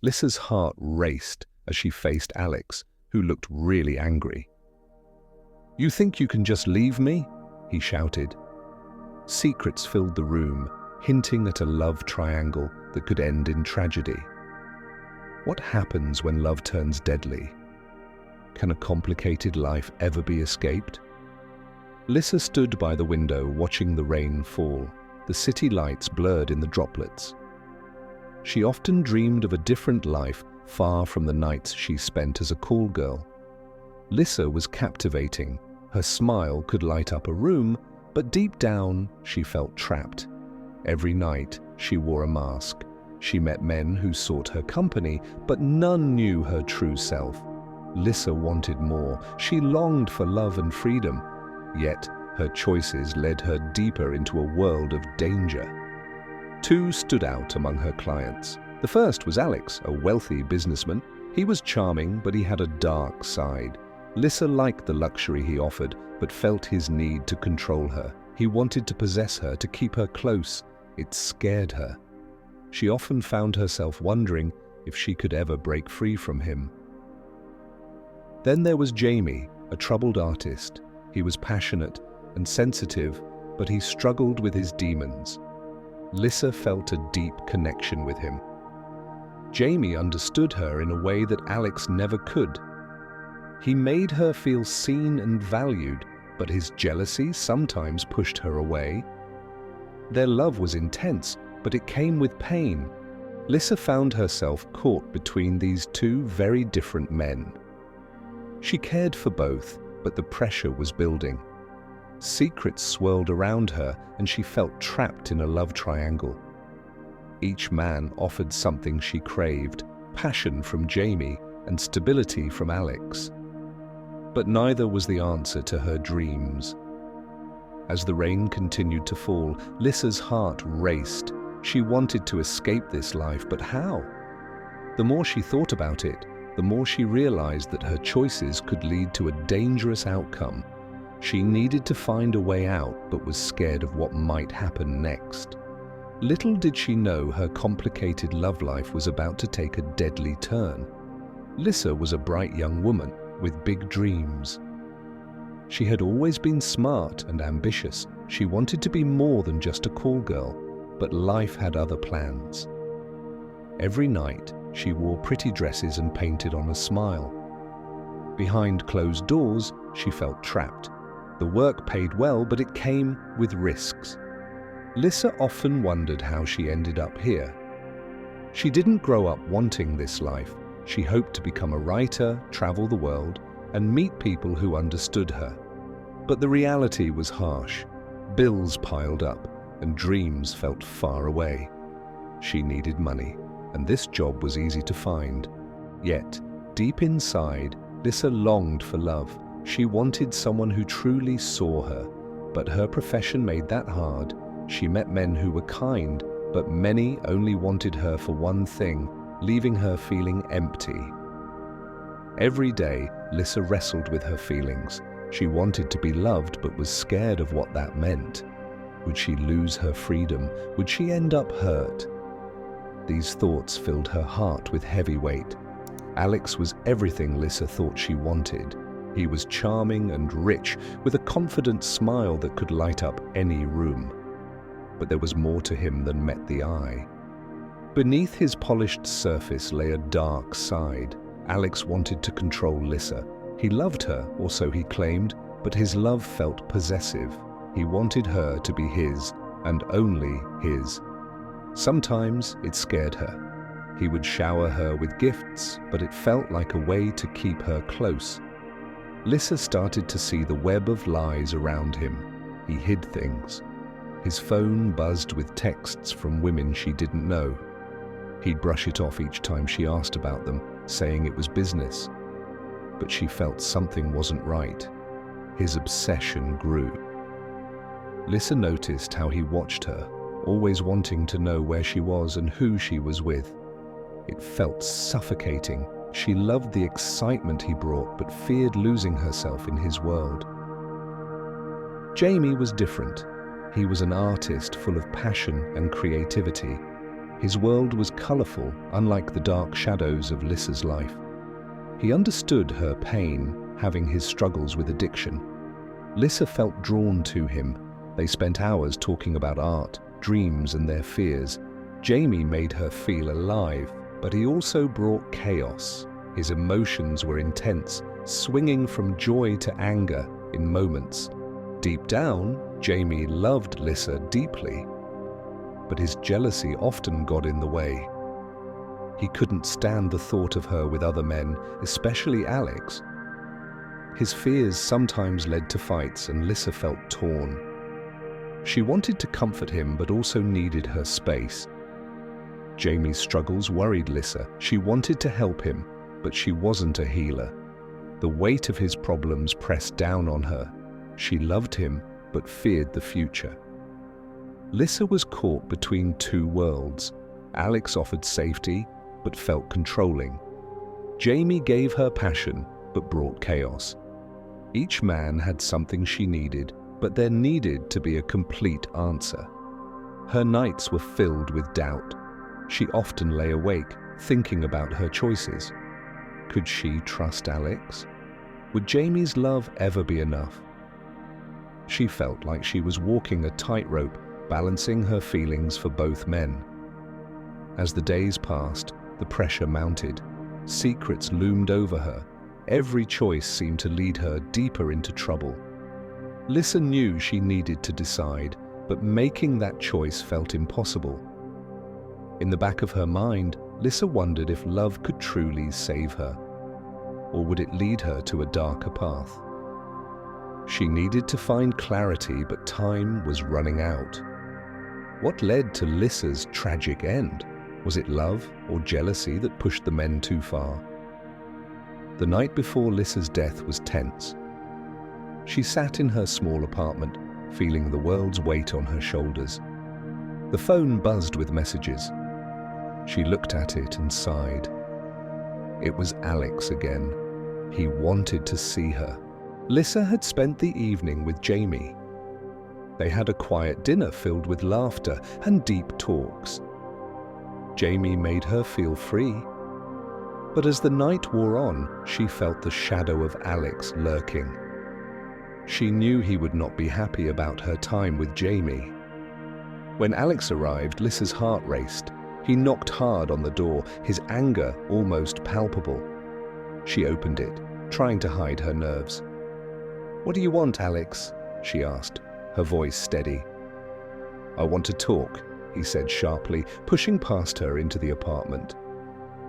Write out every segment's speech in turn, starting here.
Lissa's heart raced as she faced Alex, who looked really angry. "You think you can just leave me?" he shouted. Secrets filled the room, hinting at a love triangle that could end in tragedy. What happens when love turns deadly? Can a complicated life ever be escaped? Lissa stood by the window watching the rain fall, the city lights blurred in the droplets. She often dreamed of a different life far from the nights she spent as a call girl. Lissa was captivating. Her smile could light up a room, but deep down she felt trapped. Every night she wore a mask. She met men who sought her company, but none knew her true self. Lissa wanted more. She longed for love and freedom. Yet her choices led her deeper into a world of danger. Two stood out among her clients. The first was Alex, a wealthy businessman. He was charming, but he had a dark side. Lissa liked the luxury he offered, but felt his need to control her. He wanted to possess her, to keep her close. It scared her. She often found herself wondering if she could ever break free from him. Then there was Jamie, a troubled artist. He was passionate and sensitive, but he struggled with his demons. Lissa felt a deep connection with him. Jamie understood her in a way that Alex never could. He made her feel seen and valued, but his jealousy sometimes pushed her away. Their love was intense, but it came with pain. Lissa found herself caught between these two very different men. She cared for both, but the pressure was building. Secrets swirled around her, and she felt trapped in a love triangle. Each man offered something she craved, passion from Jamie and stability from Alex. But neither was the answer to her dreams. As the rain continued to fall, Lissa's heart raced. She wanted to escape this life, but how? The more she thought about it, the more she realized that her choices could lead to a dangerous outcome. She needed to find a way out, but was scared of what might happen next. Little did she know her complicated love life was about to take a deadly turn. Lissa was a bright young woman with big dreams. She had always been smart and ambitious. She wanted to be more than just a call girl, but life had other plans. Every night, she wore pretty dresses and painted on a smile. Behind closed doors, she felt trapped. The work paid well, but it came with risks. Lissa often wondered how she ended up here. She didn't grow up wanting this life. She hoped to become a writer, travel the world, and meet people who understood her. But the reality was harsh. Bills piled up, and dreams felt far away. She needed money, and this job was easy to find. Yet, deep inside, Lissa longed for love. She wanted someone who truly saw her, but her profession made that hard. She met men who were kind, but many only wanted her for one thing, leaving her feeling empty. Every day, Lissa wrestled with her feelings. She wanted to be loved, but was scared of what that meant. Would she lose her freedom? Would she end up hurt? These thoughts filled her heart with heavy weight. Alex was everything Lissa thought she wanted. He was charming and rich, with a confident smile that could light up any room. But there was more to him than met the eye. Beneath his polished surface lay a dark side. Alex wanted to control Lissa. He loved her, or so he claimed, but his love felt possessive. He wanted her to be his, and only his. Sometimes it scared her. He would shower her with gifts, but it felt like a way to keep her close. Lissa started to see the web of lies around him. He hid things. His phone buzzed with texts from women she didn't know. He'd brush it off each time she asked about them, saying it was business. But she felt something wasn't right. His obsession grew. Lissa noticed how he watched her, always wanting to know where she was and who she was with. It felt suffocating. She loved the excitement he brought, but feared losing herself in his world. Jamie was different. He was an artist full of passion and creativity. His world was colorful, unlike the dark shadows of Lissa's life. He understood her pain, having his struggles with addiction. Lissa felt drawn to him. They spent hours talking about art, dreams, and their fears. Jamie made her feel alive, but he also brought chaos. His emotions were intense, swinging from joy to anger in moments. Deep down, Jamie loved Lissa deeply, but his jealousy often got in the way. He couldn't stand the thought of her with other men, especially Alex. His fears sometimes led to fights, and Lissa felt torn. She wanted to comfort him, but also needed her space. Jamie's struggles worried Lissa. She wanted to help him, but she wasn't a healer. The weight of his problems pressed down on her. She loved him, but feared the future. Lissa was caught between two worlds. Alex offered safety, but felt controlling. Jamie gave her passion, but brought chaos. Each man had something she needed, but there needed to be a complete answer. Her nights were filled with doubt. She often lay awake, thinking about her choices. Could she trust Alex? Would Jamie's love ever be enough? She felt like she was walking a tightrope, balancing her feelings for both men. As the days passed, the pressure mounted. Secrets loomed over her. Every choice seemed to lead her deeper into trouble. Lissa knew she needed to decide, but making that choice felt impossible. In the back of her mind, Lissa wondered if love could truly save her, or would it lead her to a darker path? She needed to find clarity, but time was running out. What led to Lissa's tragic end? Was it love or jealousy that pushed the men too far? The night before Lissa's death was tense. She sat in her small apartment, feeling the world's weight on her shoulders. The phone buzzed with messages. She looked at it and sighed. It was Alex again. He wanted to see her. Lissa had spent the evening with Jamie. They had a quiet dinner filled with laughter and deep talks. Jamie made her feel free. But as the night wore on, she felt the shadow of Alex lurking. She knew he would not be happy about her time with Jamie. When Alex arrived, Lissa's heart raced. He knocked hard on the door, his anger almost palpable. She opened it, trying to hide her nerves. "What do you want, Alex?" she asked, her voice steady. "I want to talk," he said sharply, pushing past her into the apartment.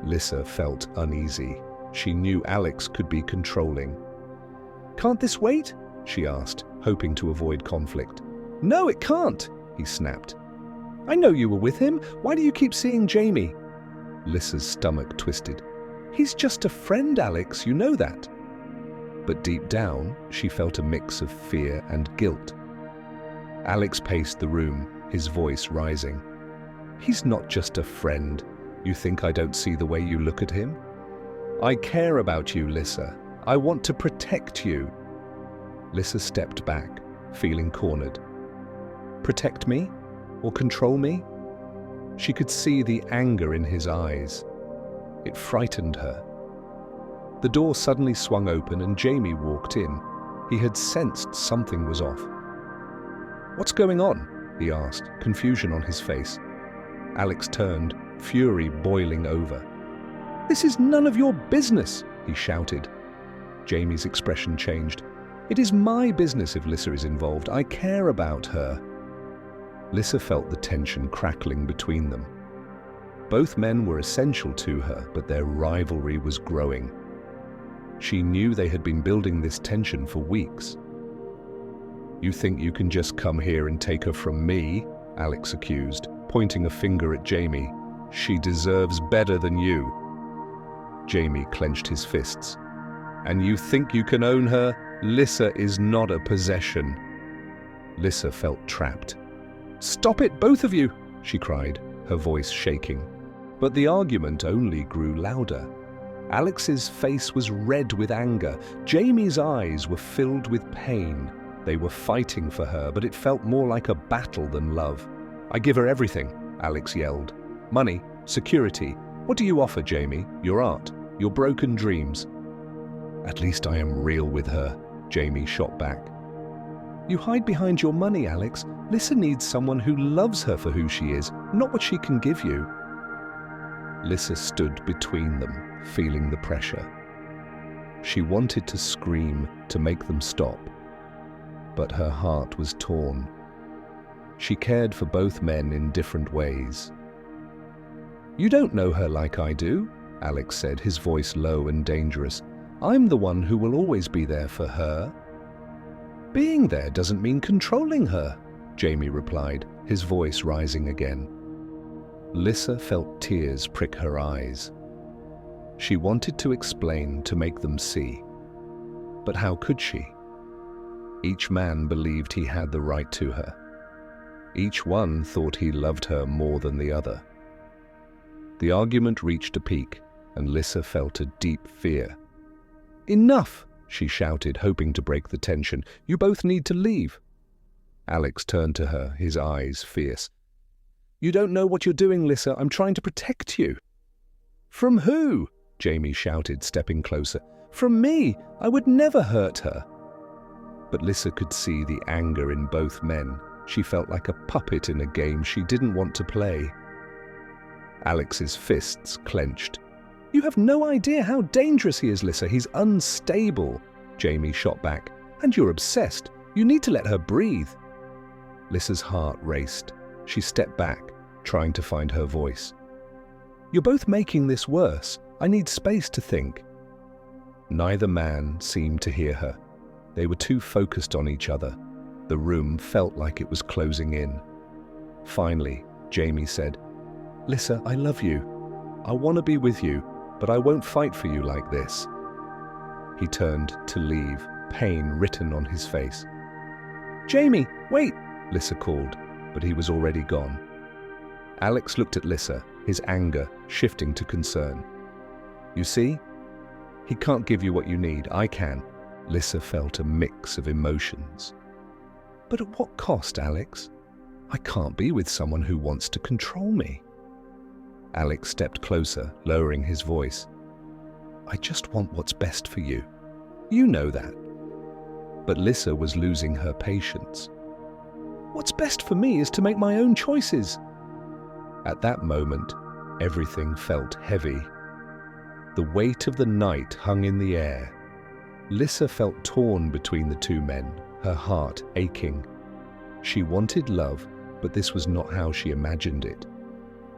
Lissa felt uneasy. She knew Alex could be controlling. "Can't this wait?" she asked, hoping to avoid conflict. "No, it can't," he snapped. "I know you were with him. Why do you keep seeing Jamie?" Lissa's stomach twisted. "He's just a friend, Alex, you know that." But deep down, she felt a mix of fear and guilt. Alex paced the room, his voice rising. "He's not just a friend. You think I don't see the way you look at him? I care about you, Lissa. I want to protect you." Lissa stepped back, feeling cornered. Protect me? Or control me? She could see the anger in his eyes. It frightened her. The door suddenly swung open and Jamie walked in. He had sensed something was off. "What's going on?" he asked, confusion on his face. Alex turned, fury boiling over. "This is none of your business," he shouted. Jamie's expression changed. "It is my business if Lissa is involved. I care about her." Lissa felt the tension crackling between them. Both men were essential to her, but their rivalry was growing. She knew they had been building this tension for weeks. "You think you can just come here and take her from me?" Alex accused, pointing a finger at Jamie. "She deserves better than you." Jamie clenched his fists. "And you think you can own her? Lissa is not a possession." Lissa felt trapped. "Stop it, both of you!" she cried, her voice shaking. But the argument only grew louder. Alex's face was red with anger. Jamie's eyes were filled with pain. They were fighting for her, but it felt more like a battle than love. "I give her everything," Alex yelled. Money, security. What do you offer, Jamie? Your art, your broken dreams. At least I am real with her, Jamie shot back. You hide behind your money, Alex. Lissa needs someone who loves her for who she is, not what she can give you. Lissa stood between them, feeling the pressure. She wanted to scream to make them stop, but her heart was torn. She cared for both men in different ways. You don't know her like I do, Alex said, his voice low and dangerous. I'm the one who will always be there for her. Being there doesn't mean controlling her, Jamie replied, his voice rising again. Lissa felt tears prick her eyes. She wanted to explain to make them see. But how could she? Each man believed he had the right to her. Each one thought he loved her more than the other. The argument reached a peak, and Lissa felt a deep fear. Enough, she shouted, hoping to break the tension. You both need to leave. Alex turned to her, his eyes fierce. You don't know what you're doing, Lissa. I'm trying to protect you. From who? Jamie shouted, stepping closer. From me. I would never hurt her. But Lissa could see the anger in both men. She felt like a puppet in a game she didn't want to play. Alex's fists clenched. You have no idea how dangerous he is, Lissa. He's unstable, Jamie shot back. And you're obsessed. You need to let her breathe. Lissa's heart raced. She stepped back, trying to find her voice. You're both making this worse. I need space to think. Neither man seemed to hear her. They were too focused on each other. The room felt like it was closing in. Finally, Jamie said, Lissa, I love you. I want to be with you, but I won't fight for you like this. He turned to leave, pain written on his face. Jamie, wait, Lissa called, but he was already gone. Alex looked at Lissa, his anger shifting to concern. You see? He can't give you what you need. I can. Lissa felt a mix of emotions. But at what cost, Alex? I can't be with someone who wants to control me. Alex stepped closer, lowering his voice. I just want what's best for you. You know that. But Lissa was losing her patience. What's best for me is to make my own choices. At that moment, everything felt heavy. The weight of the night hung in the air. Lissa felt torn between the two men, her heart aching. She wanted love, but this was not how she imagined it.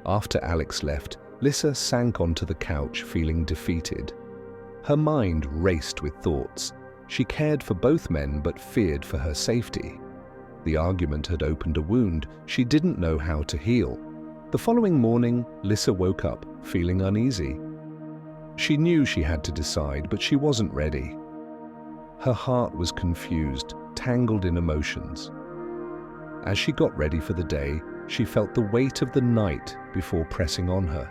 After Alex left, Lissa sank onto the couch, feeling defeated. Her mind raced with thoughts. She cared for both men, but feared for her safety. The argument had opened a wound she didn't know how to heal. The following morning, Lissa woke up, feeling uneasy. She knew she had to decide, but she wasn't ready. Her heart was confused, tangled in emotions. As she got ready for the day, she felt the weight of the night before pressing on her.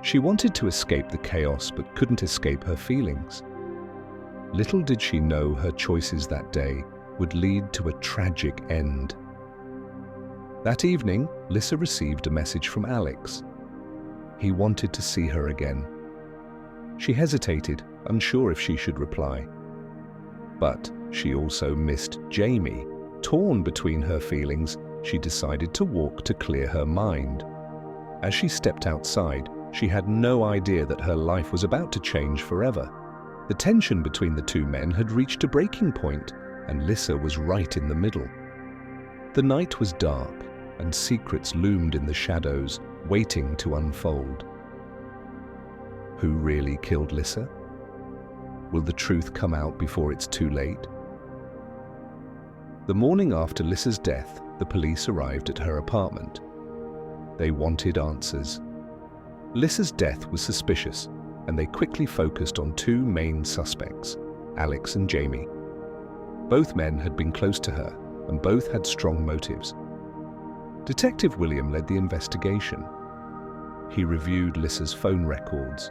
She wanted to escape the chaos, but couldn't escape her feelings. Little did she know her choices that day would lead to a tragic end. That evening, Lissa received a message from Alex. He wanted to see her again. She hesitated, unsure if she should reply. But she also missed Jamie. Torn between her feelings, she decided to walk to clear her mind. As she stepped outside, she had no idea that her life was about to change forever. The tension between the two men had reached a breaking point, and Lissa was right in the middle. The night was dark, and secrets loomed in the shadows, waiting to unfold. Who really killed Lissa? Will the truth come out before it's too late? The morning after Lissa's death, the police arrived at her apartment. They wanted answers. Lissa's death was suspicious, and they quickly focused on two main suspects, Alex and Jamie. Both men had been close to her, and both had strong motives. Detective William led the investigation. He reviewed Lissa's phone records.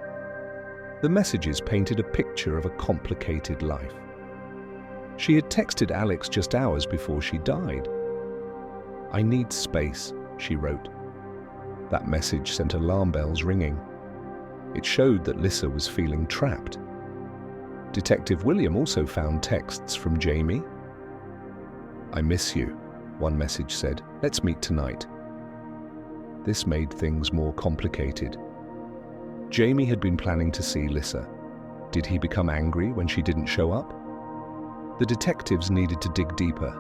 The messages painted a picture of a complicated life. She had texted Alex just hours before she died. I need space, she wrote. That message sent alarm bells ringing. It showed that Lissa was feeling trapped. Detective William also found texts from Jamie. "I miss you," one message said. "Let's meet tonight." This made things more complicated. Jamie had been planning to see Lissa. Did he become angry when she didn't show up? The detectives needed to dig deeper.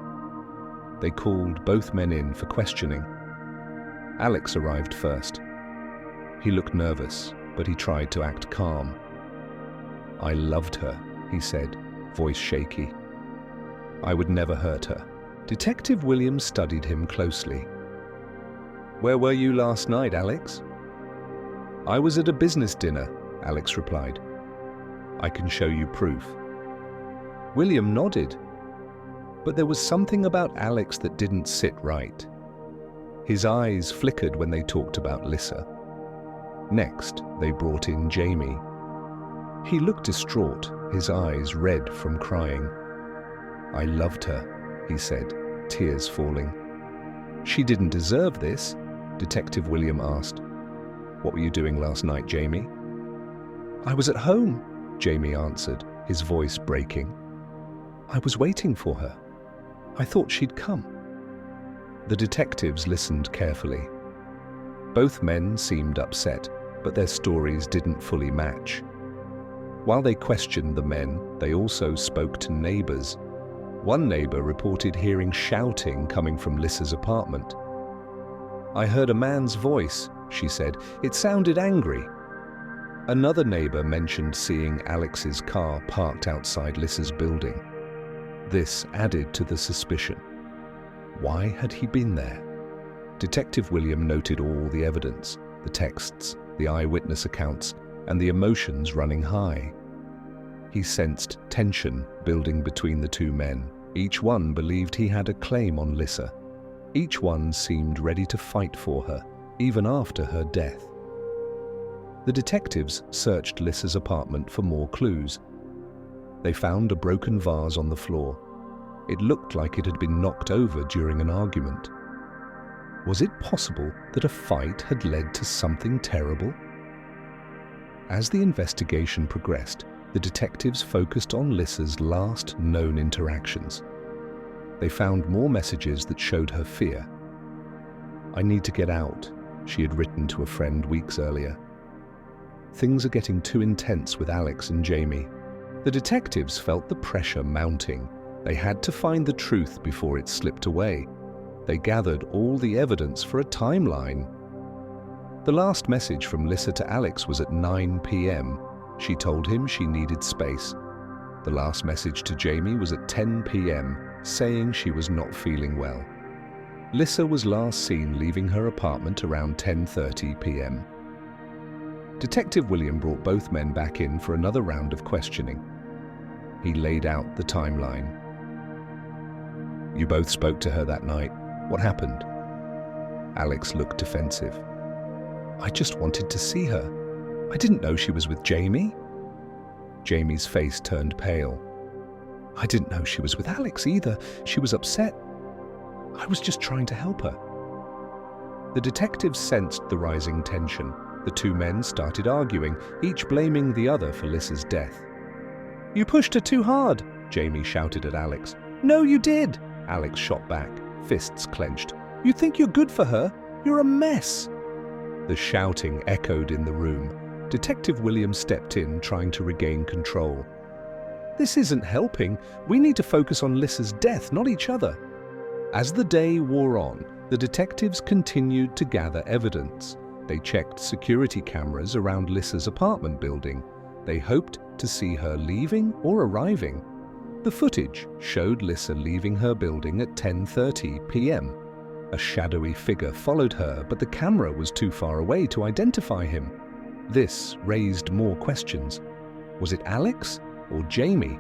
They called both men in for questioning. Alex arrived first. He looked nervous, but he tried to act calm. "I loved her," he said, voice shaky. "I would never hurt her." Detective Williams studied him closely. "Where were you last night, Alex?" "I was at a business dinner," Alex replied. "I can show you proof." William nodded, but there was something about Alex that didn't sit right. His eyes flickered when they talked about Lissa. Next, they brought in Jamie. He looked distraught, his eyes red from crying. "I loved her," he said, tears falling. "She didn't deserve this," Detective William asked. "What were you doing last night, Jamie?" "I was at home," Jamie answered, his voice breaking. "I was waiting for her. I thought she'd come." The detectives listened carefully. Both men seemed upset, but their stories didn't fully match. While they questioned the men, they also spoke to neighbors. One neighbor reported hearing shouting coming from Lissa's apartment. "I heard a man's voice," she said. "It sounded angry." Another neighbor mentioned seeing Alex's car parked outside Lissa's building. This added to the suspicion. Why had he been there? Detective William noted all the evidence, the texts, the eyewitness accounts, and the emotions running high. He sensed tension building between the two men. Each one believed he had a claim on Lissa. Each one seemed ready to fight for her, even after her death. The detectives searched Lissa's apartment for more clues. They found a broken vase on the floor. It looked like it had been knocked over during an argument. Was it possible that a fight had led to something terrible? As the investigation progressed, the detectives focused on Lissa's last known interactions. They found more messages that showed her fear. "I need to get out," she had written to a friend weeks earlier. "Things are getting too intense with Alex and Jamie." The detectives felt the pressure mounting. They had to find the truth before it slipped away. They gathered all the evidence for a timeline. The last message from Lissa to Alex was at 9 p.m. She told him she needed space. The last message to Jamie was at 10 p.m., saying she was not feeling well. Lissa was last seen leaving her apartment around 10:30 p.m. Detective William brought both men back in for another round of questioning. He laid out the timeline. "You both spoke to her that night. What happened?" Alex looked defensive. "I just wanted to see her. I didn't know she was with Jamie." Jamie's face turned pale. "I didn't know she was with Alex either. She was upset. I was just trying to help her." The detectives sensed the rising tension. The two men started arguing, each blaming the other for Lissa's death. "You pushed her too hard," Jamie shouted at Alex. "No, you did," Alex shot back, fists clenched. "You think you're good for her? You're a mess." The shouting echoed in the room. Detective Williams stepped in, trying to regain control. "This isn't helping. We need to focus on Lissa's death, not each other." As the day wore on, the detectives continued to gather evidence. They checked security cameras around Lissa's apartment building. They hoped to see her leaving or arriving. The footage showed Lissa leaving her building at 10:30 p.m. A shadowy figure followed her, but the camera was too far away to identify him. This raised more questions. Was it Alex or Jamie?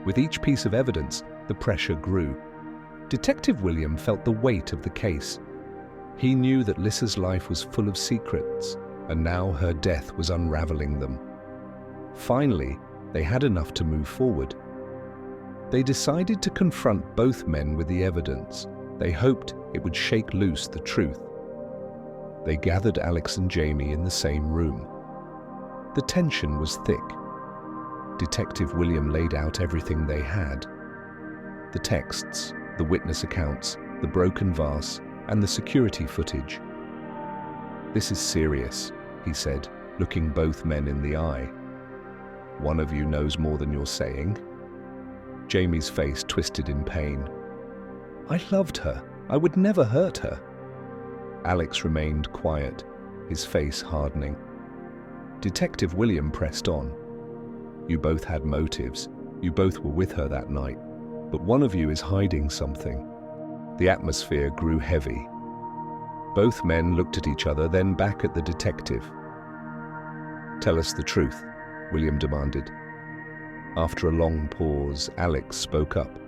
With each piece of evidence, the pressure grew. Detective William felt the weight of the case. He knew that Lissa's life was full of secrets, and now her death was unraveling them. Finally, they had enough to move forward. They decided to confront both men with the evidence. They hoped it would shake loose the truth. They gathered Alex and Jamie in the same room. The tension was thick. Detective William laid out everything they had. The texts, the witness accounts, the broken vase, and the security footage. "This is serious," he said, looking both men in the eye. "One of you knows more than you're saying." Jamie's face twisted in pain. "I loved her. I would never hurt her." Alex remained quiet, his face hardening. Detective William pressed on. "You both had motives. You both were with her that night. But one of you is hiding something." The atmosphere grew heavy. Both men looked at each other, then back at the detective. "Tell us the truth," William demanded. After a long pause, Alex spoke up.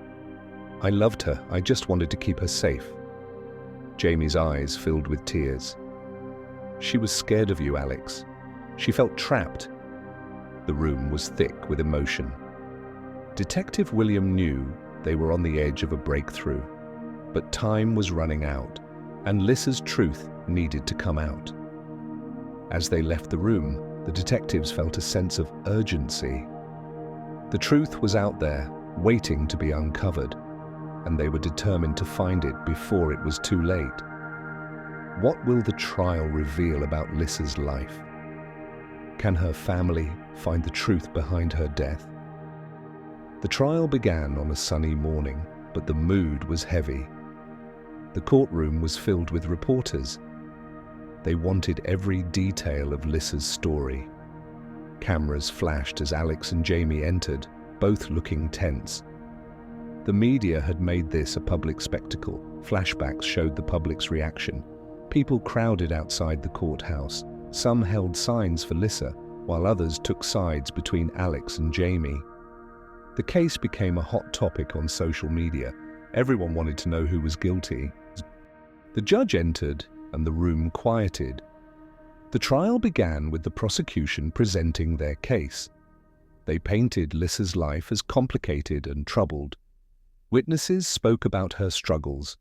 "I loved her. I just wanted to keep her safe." Jamie's eyes filled with tears. "She was scared of you, Alex. She felt trapped." The room was thick with emotion. Detective William knew they were on the edge of a breakthrough, but time was running out, and Lissa's truth needed to come out. As they left the room, the detectives felt a sense of urgency. The truth was out there, waiting to be uncovered, and they were determined to find it before it was too late. What will the trial reveal about Lissa's life? Can her family find the truth behind her death? The trial began on a sunny morning, but the mood was heavy. The courtroom was filled with reporters. They wanted every detail of Lissa's story. Cameras flashed as Alex and Jamie entered, both looking tense. The media had made this a public spectacle. Flashbacks showed the public's reaction. People crowded outside the courthouse. Some held signs for Lissa, while others took sides between Alex and Jamie. The case became a hot topic on social media. Everyone wanted to know who was guilty. The judge entered, and the room quieted. The trial began with the prosecution presenting their case. They painted Lissa's life as complicated and troubled. Witnesses spoke about her struggles.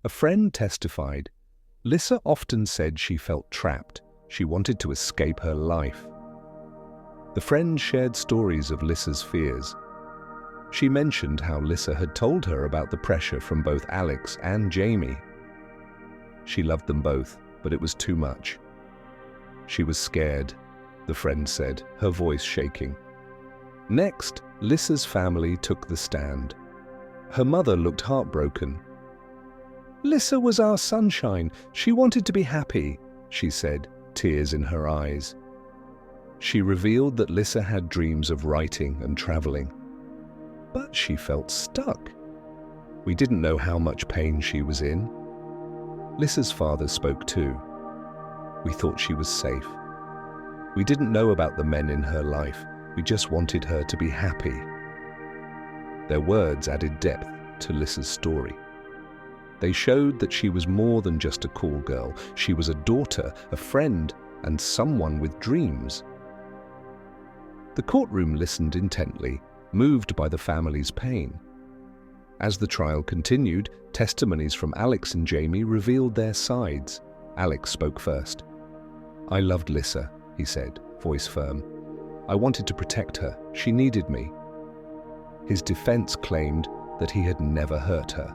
A friend testified, "Lissa often said she felt trapped. She wanted to escape her life." The friend shared stories of Lissa's fears. She mentioned how Lissa had told her about the pressure from both Alex and Jamie. She loved them both, but it was too much. She was scared, the friend said, her voice shaking. Next, Lissa's family took the stand. Her mother looked heartbroken. "Lissa was our sunshine. She wanted to be happy," she said, tears in her eyes. She revealed that Lissa had dreams of writing and traveling. But she felt stuck. "We didn't know how much pain she was in." Lissa's father spoke too. "We thought she was safe. We didn't know about the men in her life. We just wanted her to be happy." Their words added depth to Lissa's story. They showed that she was more than just a call girl. She was a daughter, a friend, and someone with dreams. The courtroom listened intently, moved by the family's pain. As the trial continued, testimonies from Alex and Jamie revealed their sides. Alex spoke first. "I loved Lissa," he said, voice firm. "I wanted to protect her. She needed me." His defense claimed that he had never hurt her.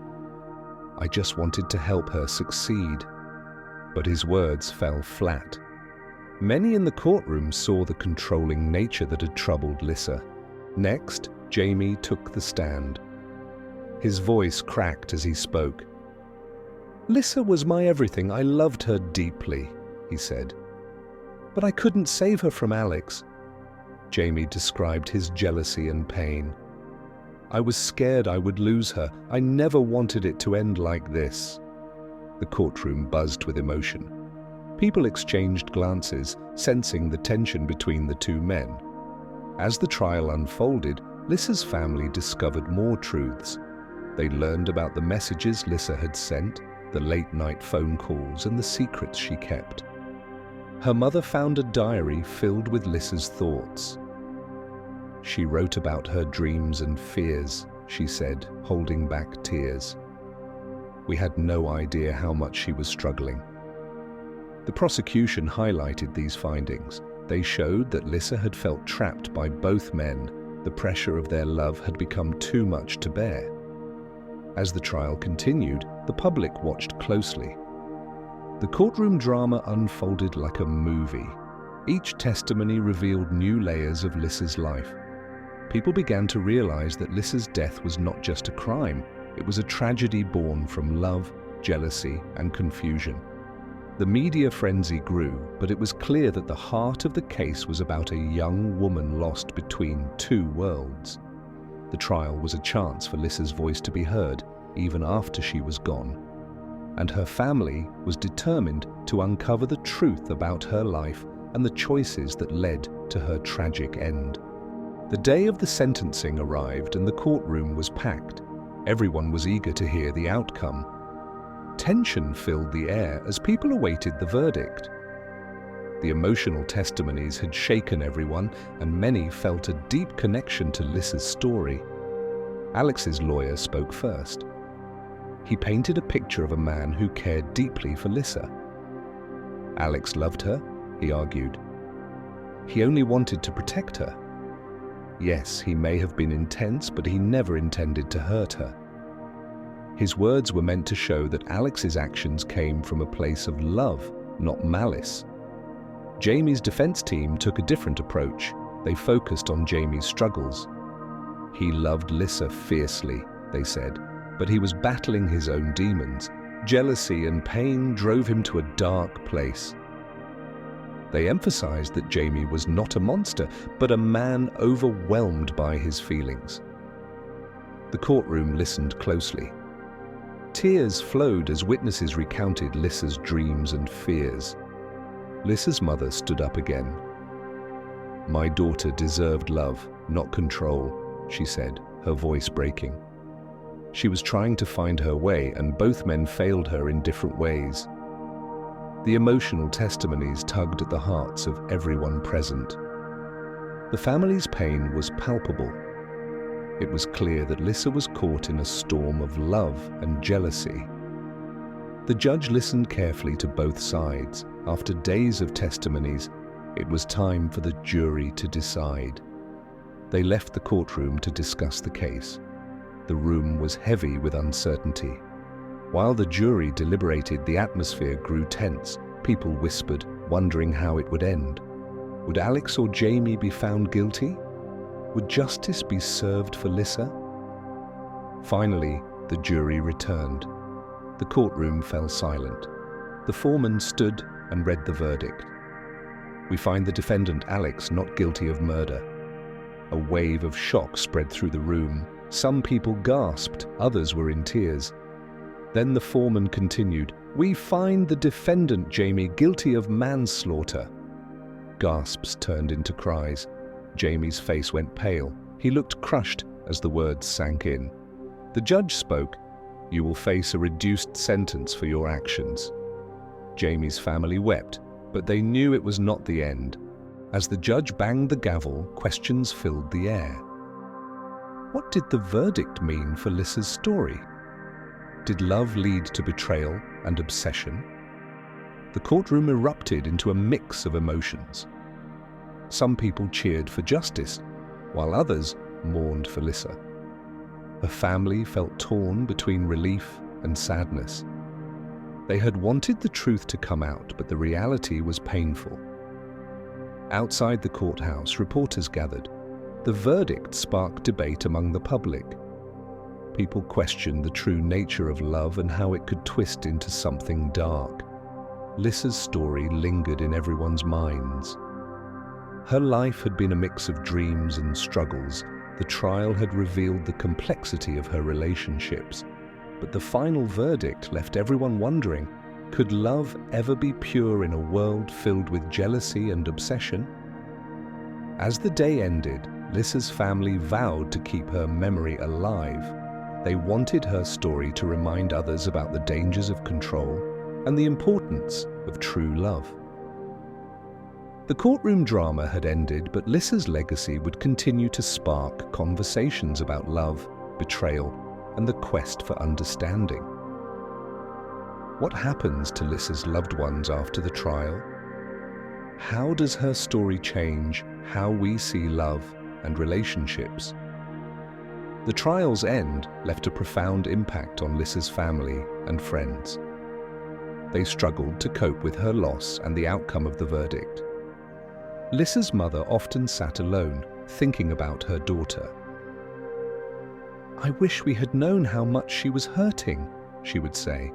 "I just wanted to help her succeed." But his words fell flat. Many in the courtroom saw the controlling nature that had troubled Lissa. Next, Jamie took the stand. His voice cracked as he spoke. "Lissa was my everything. I loved her deeply," he said. "But I couldn't save her from Alex." Jamie described his jealousy and pain. "I was scared I would lose her. I never wanted it to end like this." The courtroom buzzed with emotion. People exchanged glances, sensing the tension between the two men. As the trial unfolded, Lissa's family discovered more truths. They learned about the messages Lissa had sent, the late-night phone calls, and the secrets she kept. Her mother found a diary filled with Lissa's thoughts. She wrote about her dreams and fears, she said, holding back tears. "We had no idea how much she was struggling." The prosecution highlighted these findings. They showed that Lissa had felt trapped by both men. The pressure of their love had become too much to bear. As the trial continued, the public watched closely. The courtroom drama unfolded like a movie. Each testimony revealed new layers of Lissa's life. People began to realize that Lissa's death was not just a crime, it was a tragedy born from love, jealousy, and confusion. The media frenzy grew, but it was clear that the heart of the case was about a young woman lost between two worlds. The trial was a chance for Lissa's voice to be heard, even after she was gone. And her family was determined to uncover the truth about her life and the choices that led to her tragic end. The day of the sentencing arrived and the courtroom was packed. Everyone was eager to hear the outcome. Tension filled the air as people awaited the verdict. The emotional testimonies had shaken everyone, and many felt a deep connection to Lissa's story. Alex's lawyer spoke first. He painted a picture of a man who cared deeply for Lissa. Alex loved her, he argued. He only wanted to protect her. Yes, he may have been intense, but he never intended to hurt her. His words were meant to show that Alex's actions came from a place of love, not malice. Jamie's defense team took a different approach. They focused on Jamie's struggles. He loved Lissa fiercely, they said, but he was battling his own demons. Jealousy and pain drove him to a dark place. They emphasized that Jamie was not a monster, but a man overwhelmed by his feelings. The courtroom listened closely. Tears flowed as witnesses recounted Lissa's dreams and fears. Lissa's mother stood up again. "My daughter deserved love, not control," she said, her voice breaking. She was trying to find her way, and both men failed her in different ways. The emotional testimonies tugged at the hearts of everyone present. The family's pain was palpable. It was clear that Lissa was caught in a storm of love and jealousy. The judge listened carefully to both sides. After days of testimonies, it was time for the jury to decide. They left the courtroom to discuss the case. The room was heavy with uncertainty. While the jury deliberated, the atmosphere grew tense. People whispered, wondering how it would end. Would Alex or Jamie be found guilty? Would justice be served for Lissa? Finally, the jury returned. The courtroom fell silent. The foreman stood and read the verdict. "We find the defendant Alex not guilty of murder." A wave of shock spread through the room. Some people gasped, others were in tears. Then the foreman continued, "We find the defendant Jamie guilty of manslaughter." Gasps turned into cries. Jamie's face went pale. He looked crushed as the words sank in. The judge spoke, "You will face a reduced sentence for your actions." Jamie's family wept, but they knew it was not the end. As the judge banged the gavel, questions filled the air. What did the verdict mean for Lissa's story? Did love lead to betrayal and obsession? The courtroom erupted into a mix of emotions. Some people cheered for justice, while others mourned for Lissa. Her family felt torn between relief and sadness. They had wanted the truth to come out, but the reality was painful. Outside the courthouse, reporters gathered. The verdict sparked debate among the public. People questioned the true nature of love and how it could twist into something dark. Lissa's story lingered in everyone's minds. Her life had been a mix of dreams and struggles. The trial had revealed the complexity of her relationships. But the final verdict left everyone wondering, could love ever be pure in a world filled with jealousy and obsession? As the day ended, Lissa's family vowed to keep her memory alive. They wanted her story to remind others about the dangers of control and the importance of true love. The courtroom drama had ended, but Lissa's legacy would continue to spark conversations about love, betrayal, and the quest for understanding. What happens to Lissa's loved ones after the trial? How does her story change how we see love and relationships? The trial's end left a profound impact on Lissa's family and friends. They struggled to cope with her loss and the outcome of the verdict. Lissa's mother often sat alone, thinking about her daughter. "I wish we had known how much she was hurting," she would say.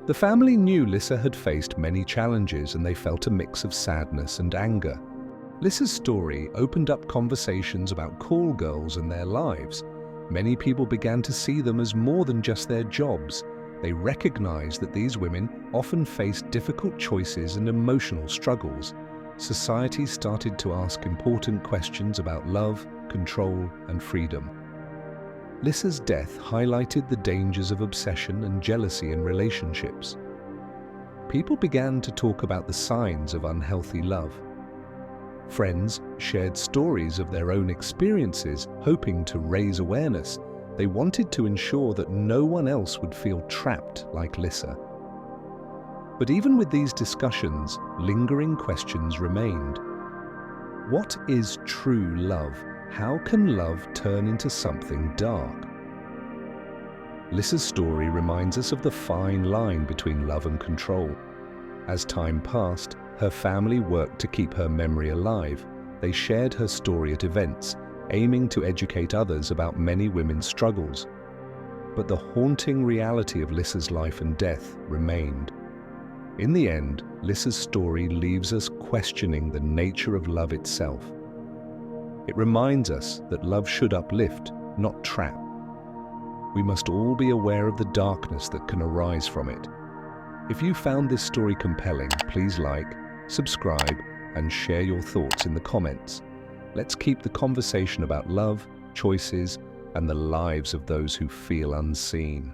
The family knew Lissa had faced many challenges, and they felt a mix of sadness and anger. Lissa's story opened up conversations about call girls and their lives. Many people began to see them as more than just their jobs. They recognized that these women often faced difficult choices and emotional struggles. Society started to ask important questions about love, control, and freedom. Lissa's death highlighted the dangers of obsession and jealousy in relationships. People began to talk about the signs of unhealthy love. Friends shared stories of their own experiences, hoping to raise awareness. They wanted to ensure that no one else would feel trapped like Lissa. But even with these discussions, lingering questions remained. What is true love? How can love turn into something dark? Lissa's story reminds us of the fine line between love and control. As time passed, her family worked to keep her memory alive. They shared her story at events, aiming to educate others about many women's struggles. But the haunting reality of Lissa's life and death remained. In the end, Lissa's story leaves us questioning the nature of love itself. It reminds us that love should uplift, not trap. We must all be aware of the darkness that can arise from it. If you found this story compelling, please like, subscribe, and share your thoughts in the comments. Let's keep the conversation about love, choices, and the lives of those who feel unseen.